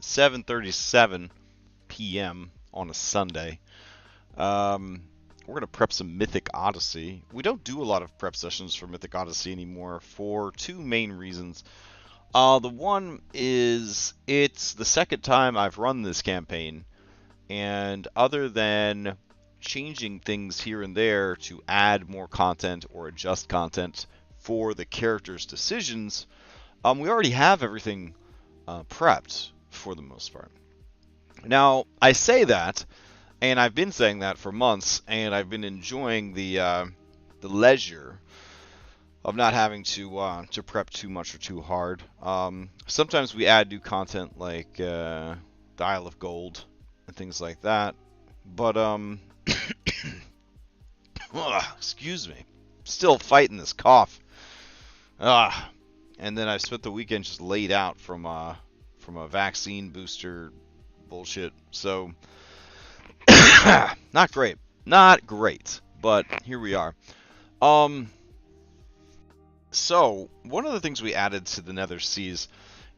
7:37 p.m. on a Sunday. We're going to prep some Mythic Odyssey. We don't do a lot of prep sessions for Mythic Odyssey anymore for two main reasons. The one is it's the second time I've run this campaign, and other than changing things here and there to add more content or adjust content for the characters' decisions, we already have everything prepped for the most part. Now, I say that, and I've been saying that for months, and I've been enjoying the leisure of not having to prep too much or too hard. Sometimes we add new content like the Isle of Gold and things like that, but excuse me, still fighting this cough. And then I spent the weekend just laid out from a vaccine booster bullshit. So not great, but here we are. So one of the things we added to the Nether Seas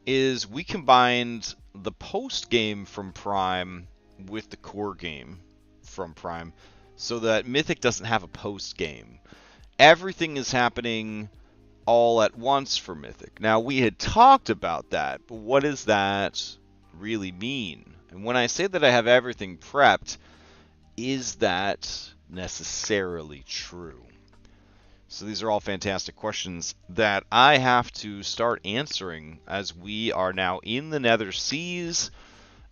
is we combined the post game from Prime with the core game from Prime, so that Mythic doesn't have a post game. Everything is happening all at once for Mythic. Now, we had talked about that, but what does that really mean? And when I say that I have everything prepped, is that necessarily true? So these are all fantastic questions that I have to start answering as we are now in the Nether Seas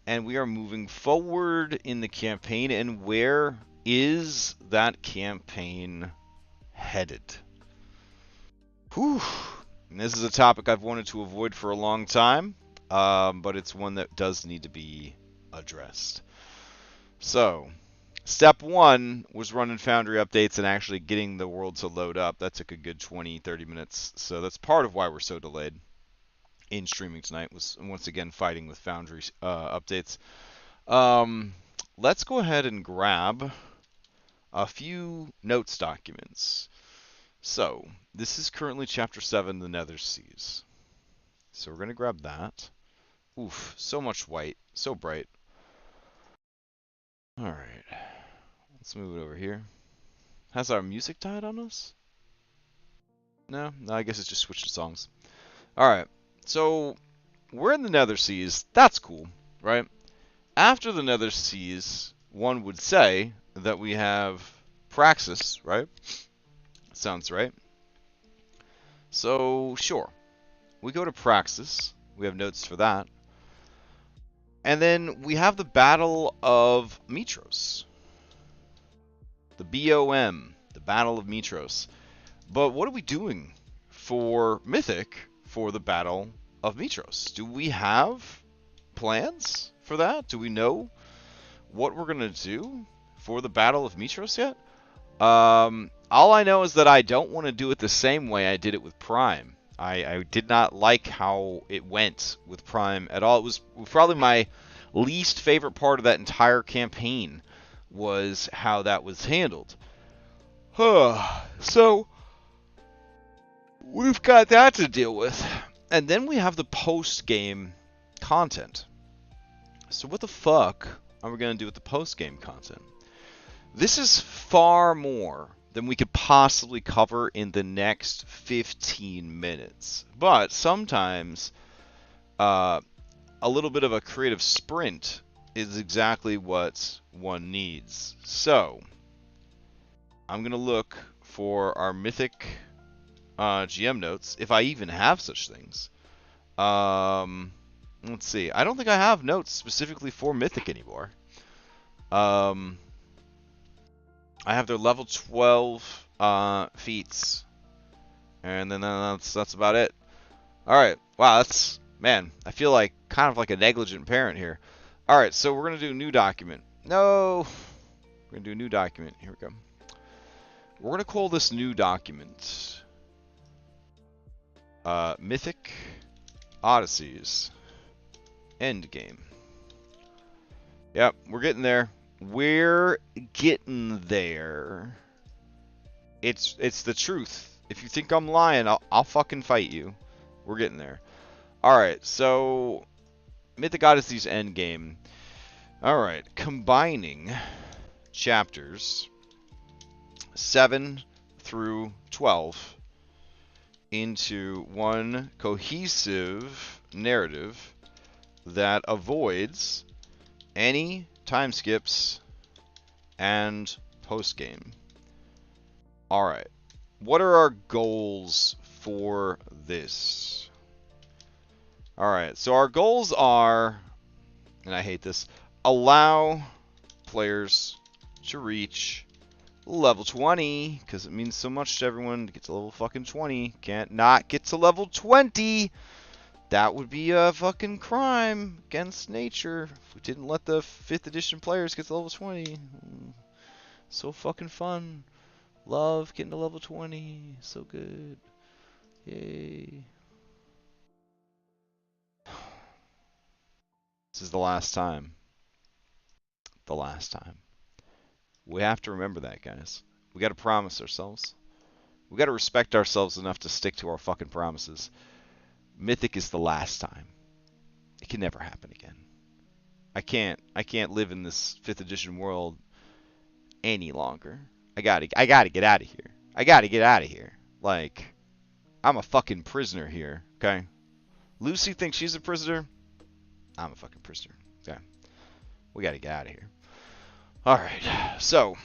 and we are moving forward in the campaign. And where is that campaign headed? Whew. And this is a topic I've wanted to avoid for a long time, but it's one that does need to be addressed. So, step one was running Foundry updates and actually getting the world to load up. That took a good 20-30 minutes, so that's part of why we're so delayed in streaming tonight, was once again fighting with Foundry updates. Let's go ahead and grab a few notes documents. So, this is currently Chapter 7, the Nether Seas. So we're going to grab that. Oof, so much white, so bright. Alright, let's move it over here. Has our music died on us? No, I guess it's just switched to songs. Alright, so we're in the Nether Seas. That's cool, right? After the Nether Seas, one would say that we have Praxis, right? Sounds right. So, sure. We go to Praxis. We have notes for that. And then we have the Battle of Mitros. The BOM, the Battle of Mitros. But what are we doing for Mythic for the Battle of Mitros? Do we have plans for that? Do we know what we're going to do for the Battle of Mitros yet? All I know is that I don't want to do it the same way I did it with Prime. I did not like how it went with Prime at all. It was probably my least favorite part of that entire campaign, was how that was handled. So, we've got that to deal with. And then we have the post-game content. So what the fuck are we going to do with the post-game content? This is far more than we could possibly cover in the next 15 minutes. But sometimes a little bit of a creative sprint is exactly what one needs. So I'm going to look for our Mythic GM notes, if I even have such things. Let's see. I don't think I have notes specifically for Mythic anymore. I have their level 12 feats, and then that's about it. All right. Wow, that's, man, I feel like kind of like a negligent parent here. All right, so we're gonna do new document. No, we're gonna do a new document. Here we go. We're gonna call this new document Mythic Odysseys Endgame. Yep, we're getting there. We're getting there. It's the truth. If you think I'm lying, I'll fucking fight you. We're getting there. Alright, so Mythic Odyssey's endgame. Alright, combining chapters 7 through 12 into one cohesive narrative that avoids any time skips and post-game. Alright, what are our goals for this? Alright, so our goals are, and I hate this, allow players to reach level 20, because it means so much to everyone to get to level fucking 20. Can't not get to level 20. That would be a fucking crime against nature if we didn't let the 5th edition players get to level 20. So fucking fun. Love getting to level 20. So good. Yay. This is the last time. The last time. We have to remember that, guys. We got to promise ourselves. We got to respect ourselves enough to stick to our fucking promises. Mythic is the last time. It can never happen again. I can't live in this 5th edition world any longer. I gotta get out of here. I gotta get out of here. Like, I'm a fucking prisoner here, okay? Lucy thinks she's a prisoner. I'm a fucking prisoner, okay? We gotta get out of here. Alright, so,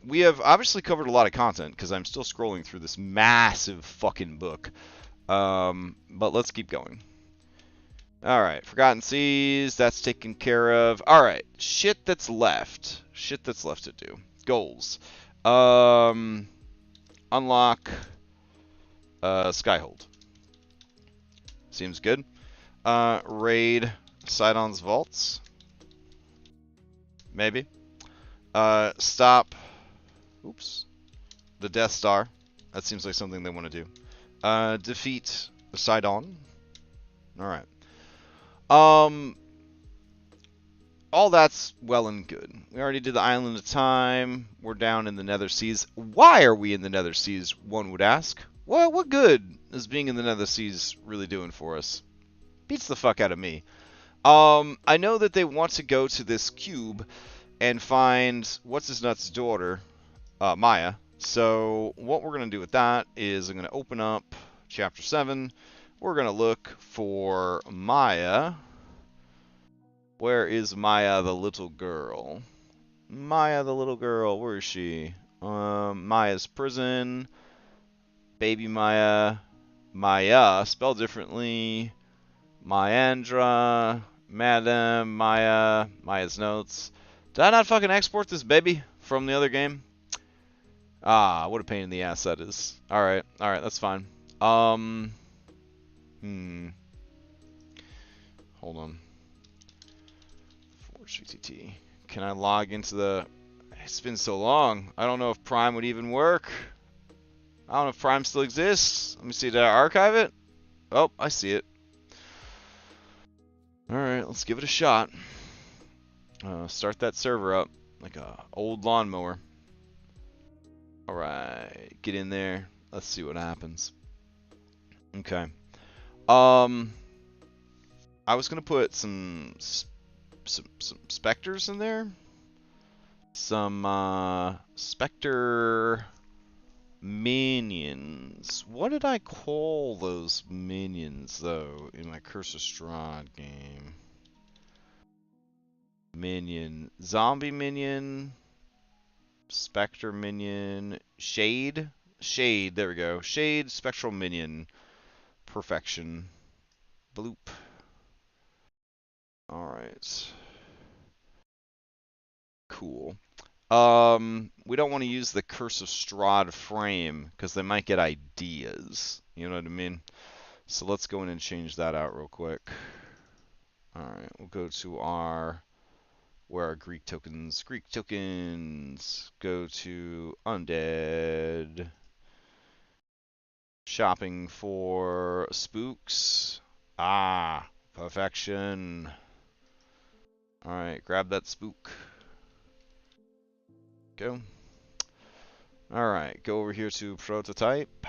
we have obviously covered a lot of content, because I'm still scrolling through this massive fucking book. But let's keep going. Alright, Forgotten Seas, that's taken care of. Alright, shit that's left. Shit that's left to do. Goals. Unlock Skyhold. Seems good. Raid Sidon's Vaults. Maybe. Stop. Oops. The Death Star. That seems like something they want to do. Defeat Sidon. Alright. All that's well and good. We already did the Island of Time. We're down in the Nether Seas. Why are we in the Nether Seas, one would ask? Well, what good is being in the Nether Seas really doing for us? Beats the fuck out of me. I know that they want to go to this cube and find what's-his-nuts' daughter, Maya. So what we're going to do with that is I'm going to open up Chapter 7. We're going to look for Maya. Where is Maya the little girl? Maya the little girl, where is she? Maya's prison. Baby Maya. Maya, spelled differently. Myandra. Madam. Maya. Maya's notes. Did I not fucking export this baby from the other game? Ah, what a pain in the ass that is. Alright, that's fine. Hold on. Forge VTT. Can I log into the... It's been so long. I don't know if Prime would even work. I don't know if Prime still exists. Let me see. Did I archive it? Oh, I see it. Alright, let's give it a shot. Start that server up like a old lawnmower. Alright, get in there. Let's see what happens. Okay. I was gonna put some specters in there. Some specter minions. What did I call those minions though in my Curse of Strahd game? Minion, zombie minion, specter minion, shade. There we go. Shade, spectral minion. Perfection. Bloop. Alright. Cool. We don't want to use the Curse of Strahd frame, because they might get ideas. You know what I mean? So let's go in and change that out real quick. Alright, we'll go to our... Where are Greek tokens? Greek tokens! Go to Undead. Shopping for spooks. Ah, perfection. Alright, grab that spook. Go. Alright, go over here to prototype.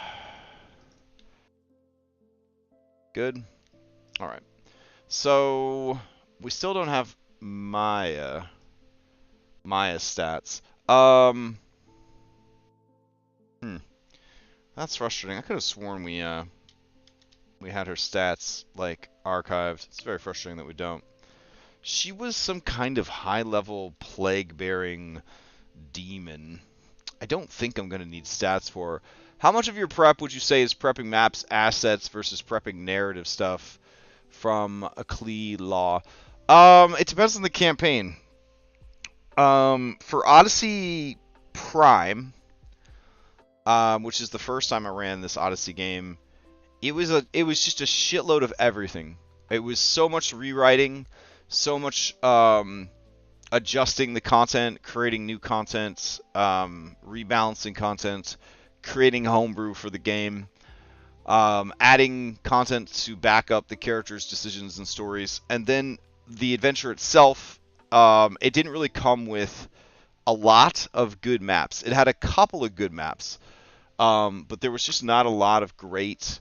Good. Alright. So, We still don't have Maya stats. Hmm. That's frustrating. I could have sworn we had her stats like archived. It's very frustrating that we don't. She was some kind of high-level plague-bearing demon. I don't think I'm going to need stats for her. How much of your prep would you say is prepping maps, assets versus prepping narrative stuff from a Klee Law? It depends on the campaign. For Odyssey Prime, which is the first time I ran this Odyssey game, it was just a shitload of everything. It was so much rewriting, so much adjusting the content, creating new content, rebalancing content, creating homebrew for the game, adding content to back up the characters' decisions and stories, and then the adventure itself. It didn't really come with a lot of good maps. It had a couple of good maps, but there was just not a lot of great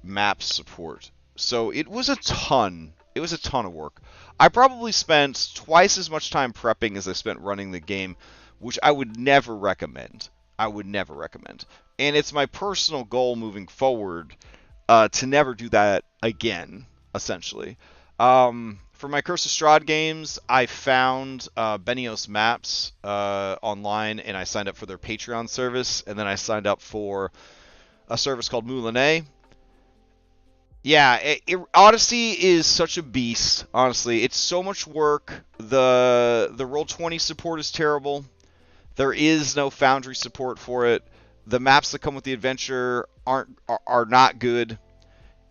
map support. So it was a ton. It was a ton of work. I probably spent twice as much time prepping as I spent running the game, which I would never recommend. I would never recommend. And it's my personal goal moving forward to never do that again, essentially. For my Curse of Strahd games, I found Benios Maps online, and I signed up for their Patreon service, and then I signed up for a service called Moulinet. Yeah, Odyssey is such a beast, honestly. It's so much work. The Roll20 support is terrible. There is no Foundry support for it. The maps that come with the adventure are not good.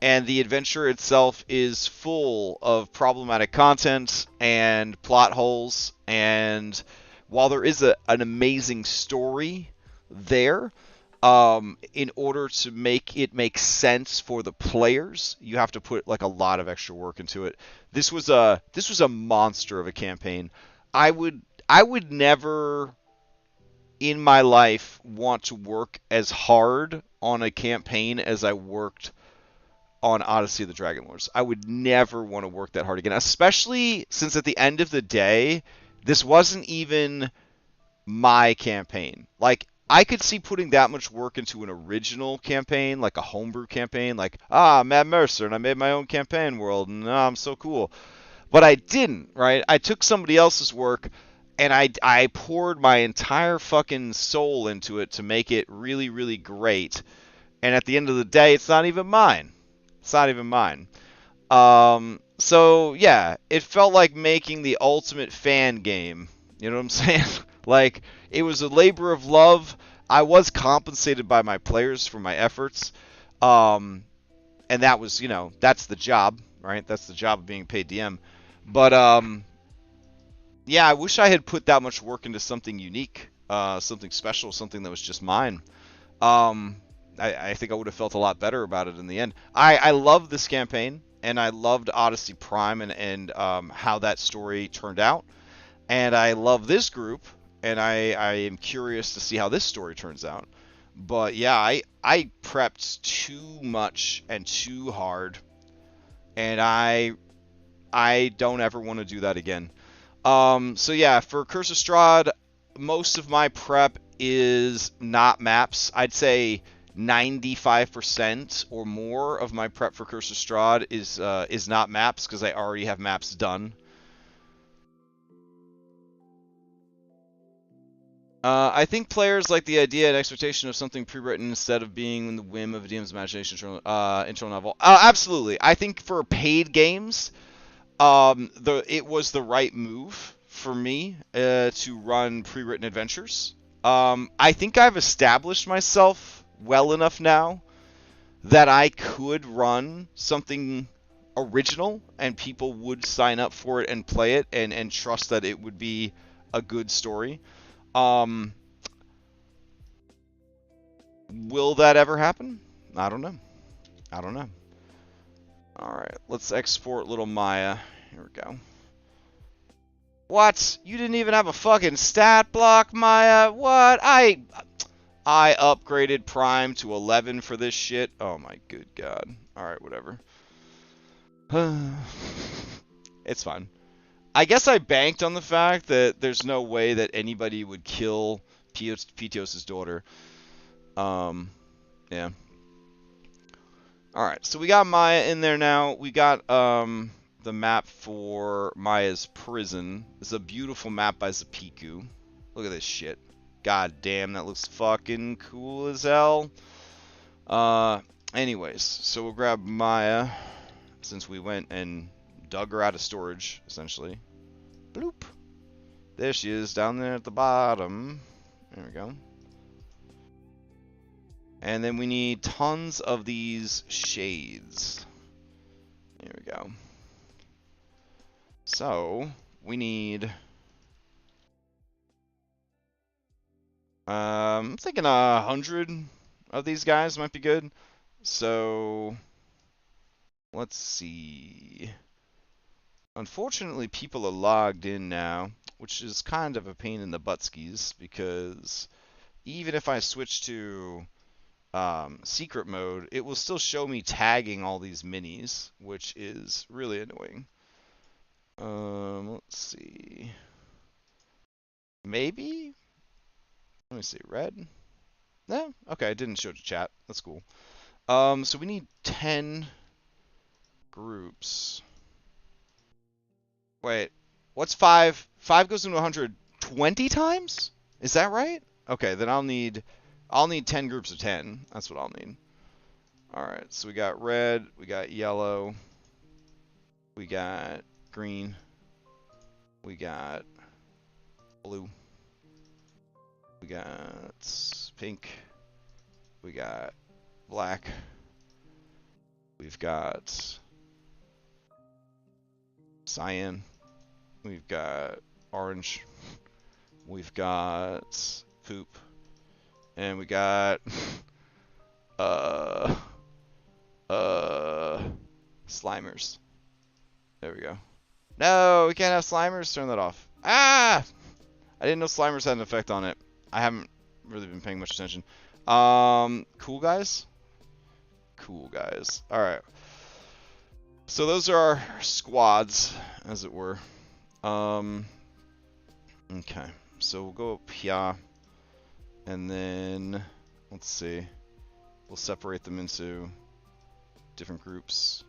And the adventure itself is full of problematic content and plot holes. And while there is an amazing story there, in order to make it make sense for the players, you have to put like a lot of extra work into it. This was a monster of a campaign. I would never in my life want to work as hard on a campaign as I worked on Odyssey of the Dragonlords. I would never want to work that hard again, especially since at the end of the day, this wasn't even my campaign. Like, I could see putting that much work into an original campaign, like a homebrew campaign, like, Matt Mercer, and I made my own campaign world, and I'm so cool. But I didn't, right? I took somebody else's work, and I poured my entire fucking soul into it to make it really, really great. And at the end of the day, it's not even mine. It's not even mine. So, yeah, it felt like making the ultimate fan game. You know what I'm saying? Like, it was a labor of love. I was compensated by my players for my efforts. And that was, that's the job, right? That's the job of being paid DM. But, yeah, I wish I had put that much work into something unique, something special, something that was just mine. I think I would have felt a lot better about it in the end. I love this campaign, and I loved Odyssey Prime and how that story turned out. And I love this group, and I am curious to see how this story turns out. But yeah, I prepped too much and too hard, and I don't ever want to do that again. So yeah, for Curse of Strahd, most of my prep is not maps. I'd say 95% or more of my prep for Curse of Strahd is not maps, because I already have maps done. I think players like the idea and expectation of something pre-written instead of being in the whim of a DM's imagination intro novel. Absolutely. I think for paid games, it was the right move for me to run pre-written adventures. I think I've established myself well enough now that I could run something original and people would sign up for it and play it and trust that it would be a good story. Will that ever happen? I don't know. Alright, let's export little Maya. Here we go. What? You didn't even have a fucking stat block, Maya? What? I upgraded Prime to 11 for this shit. Oh my good god. Alright, whatever. It's fine. I guess I banked on the fact that there's no way that anybody would kill Pitios' daughter. Yeah. Alright, so we got Maya in there now. We got the map for Maya's prison. It's a beautiful map by Zapiku. Look at this shit. God damn, that looks fucking cool as hell. Anyways, so we'll grab Maya, since we went and dug her out of storage, essentially. Bloop. There she is, down there at the bottom. There we go. And then we need tons of these shades. There we go. So, we need... I'm thinking 100 of these guys might be good. So, let's see. Unfortunately, people are logged in now, which is kind of a pain in the buttskis, because even if I switch to secret mode, it will still show me tagging all these minis, which is really annoying. Let's see. Maybe? Let me see. Red? No? Okay, I didn't show to chat. That's cool. So we need 10 groups. Wait, what's 5? 5 goes into 100 20 times? Is that right? Okay, then I'll need 10 groups of 10. That's what I'll need. Alright, so we got red, we got yellow, we got green, we got blue, we got pink, we got black, we've got cyan, we've got orange, we've got poop, and we got Slimers. There we go. No, we can't have Slimers. Turn that off. Ah! I didn't know Slimers had an effect on it. I haven't really been paying much attention. Cool guys? Cool guys. Alright. So those are our squads, as it were. Okay. So we'll go up here. And then, let's see. We'll separate them into different groups.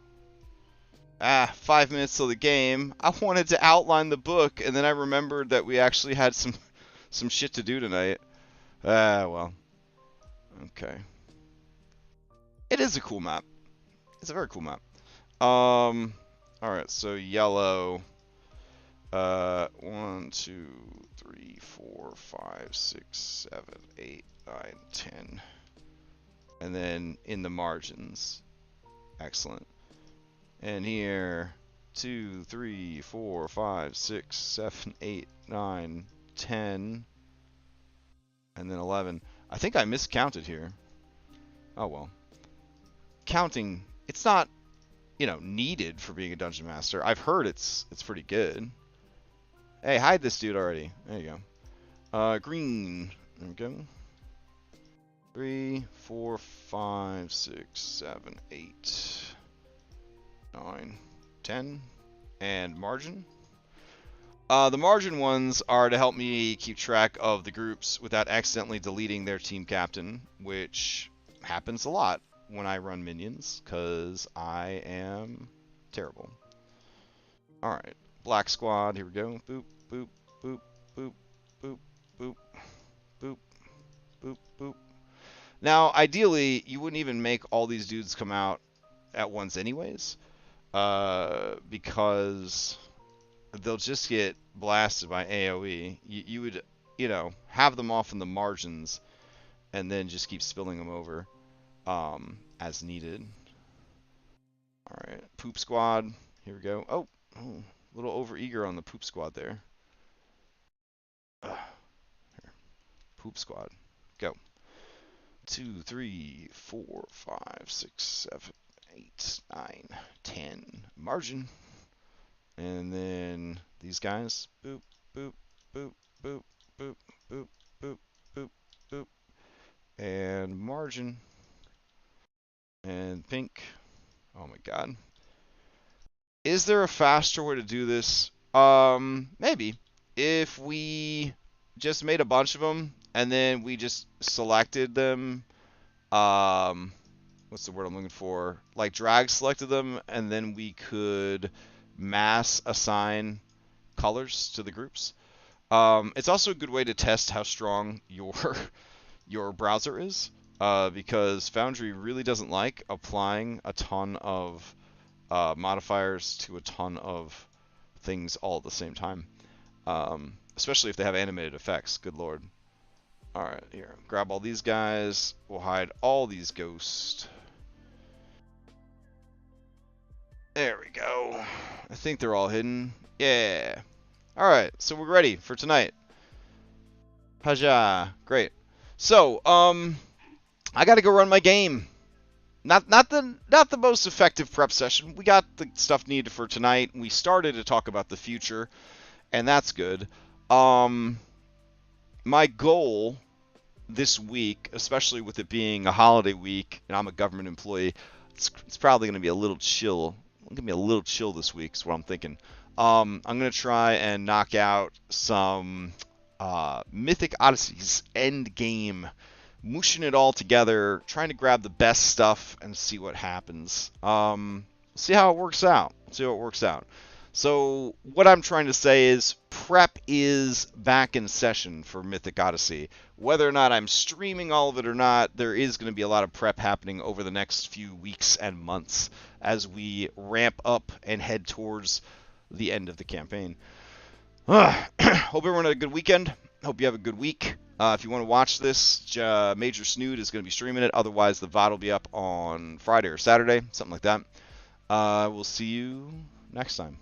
5 minutes till the game. I wanted to outline the book, and then I remembered that we actually had some shit to do tonight. Well. Okay. It is a cool map. It's a very cool map. Alright, so yellow. 1, 2, 3, 4, 5, 6, 7, 8, 9, 10. And then in the margins. Excellent. And here, 2, 3, 4, 5, 6, 7, 8, 9, 10, and then 11. I think I miscounted here. Oh well. Counting, it's not, needed for being a dungeon master. I've heard it's pretty good. Hey, hide this dude already. There you go. Green. There we go. 3, 4, 5, 6, 7, 8. 9, 10, and margin. The margin ones are to help me keep track of the groups without accidentally deleting their team captain, which happens a lot when I run minions, because I am terrible. Alright, black squad, here we go. Boop, boop, boop, boop, boop, boop, boop, boop, boop. Now, ideally, you wouldn't even make all these dudes come out at once anyways. Because they'll just get blasted by AoE. You would, have them off in the margins and then just keep spilling them over as needed. Alright, poop squad. Here we go. Oh, a little over-eager on the poop squad there. Here. Poop squad. Go. 2, 3, 4, 5, 6, 7, 8, 9, 10. Margin. And then these guys. Boop, boop, boop, boop, boop, boop, boop, boop, boop. And margin. And pink. Oh my god. Is there a faster way to do this Maybe if we just made a bunch of them and then we just selected them. What's the word I'm looking for? Like drag selected them, and then we could mass assign colors to the groups. It's also a good way to test how strong your your browser is, because Foundry really doesn't like applying a ton of modifiers to a ton of things all at the same time, especially if they have animated effects. Good lord. All right, here, grab all these guys. We'll hide all these ghosts. There we go. I think they're all hidden. Yeah. All right, so we're ready for tonight. Haja. Great. So, I got to go run my game. Not the most effective prep session. We got the stuff needed for tonight. We started to talk about the future, and that's good. My goal this week, especially with it being a holiday week and I'm a government employee, it's probably going to be a little chill. It's going to be a little chill this week is what I'm thinking. I'm going to try and knock out some Mythic Odyssey's end game, mushing it all together, trying to grab the best stuff and see what happens. See how it works out. See how it works out. So what I'm trying to say is prep is back in session for Mythic Odyssey. Whether or not I'm streaming all of it or not, there is going to be a lot of prep happening over the next few weeks and months as we ramp up and head towards the end of the campaign. Hope everyone had a good weekend. Hope you have a good week. If you want to watch this, Major Snood is going to be streaming it. Otherwise, the VOD will be up on Friday or Saturday, something like that. We'll see you next time.